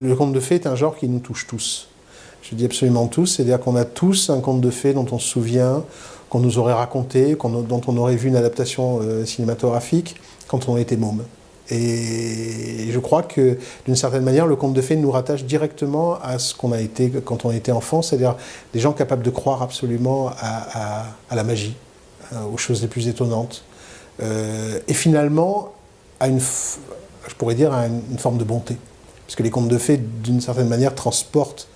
Le conte de fées est un genre qui nous touche tous. Je dis absolument tous, c'est-à-dire qu'on a tous un conte de fées dont on se souvient, qu'on nous aurait raconté, dont on aurait vu une adaptation cinématographique quand on était môme. Et je crois que, d'une certaine manière, le conte de fées nous rattache directement à ce qu'on a été quand on était enfant, c'est-à-dire des gens capables de croire absolument à la magie, aux choses les plus étonnantes, et finalement, je pourrais dire, à une forme de bonté. Parce que les contes de fées, d'une certaine manière, transportent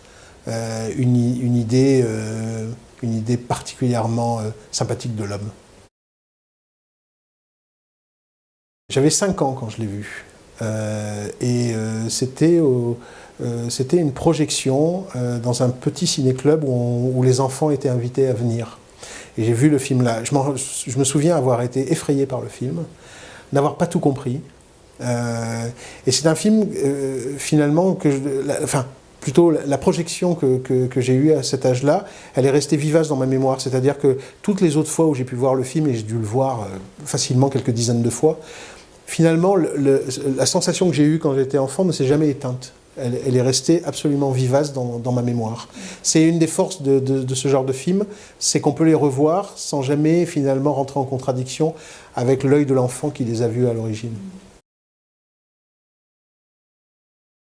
une idée particulièrement sympathique de l'homme. J'avais 5 ans quand je l'ai vu. C'était une projection dans un petit ciné-club où les enfants étaient invités à venir. Et j'ai vu le film là. Je me souviens avoir été effrayé par le film, n'avoir pas tout compris. Et c'est un film, finalement, plutôt la projection que j'ai eue à cet âge-là, elle est restée vivace dans ma mémoire. C'est-à-dire que toutes les autres fois où j'ai pu voir le film, et j'ai dû le voir facilement quelques dizaines de fois, finalement, la sensation que j'ai eue quand j'étais enfant ne s'est jamais éteinte. Elle est restée absolument vivace dans ma mémoire. C'est une des forces de ce genre de film, c'est qu'on peut les revoir sans jamais finalement rentrer en contradiction avec l'œil de l'enfant qui les a vus à l'origine.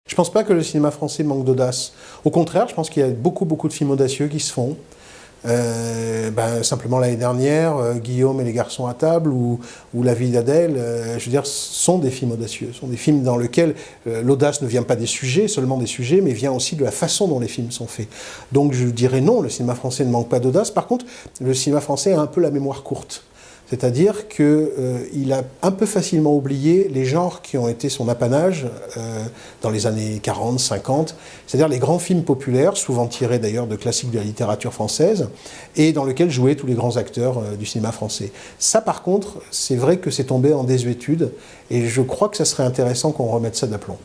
Je ne pense pas que le cinéma français manque d'audace. Au contraire, je pense qu'il y a beaucoup de films audacieux qui se font. Simplement l'année dernière, Guillaume et les garçons à table ou La vie d'Adèle, je veux dire, sont des films audacieux. Ce sont des films dans lesquels l'audace ne vient pas des sujets, seulement des sujets, mais vient aussi de la façon dont les films sont faits. Donc je dirais non, le cinéma français ne manque pas d'audace. Par contre, le cinéma français a un peu la mémoire courte. C'est-à-dire qu'il a un peu facilement oublié les genres qui ont été son apanage dans les années 40, 50, c'est-à-dire les grands films populaires, souvent tirés d'ailleurs de classiques de la littérature française, et dans lesquels jouaient tous les grands acteurs du cinéma français. Ça, par contre, c'est vrai que c'est tombé en désuétude, et je crois que ça serait intéressant qu'on remette ça d'aplomb.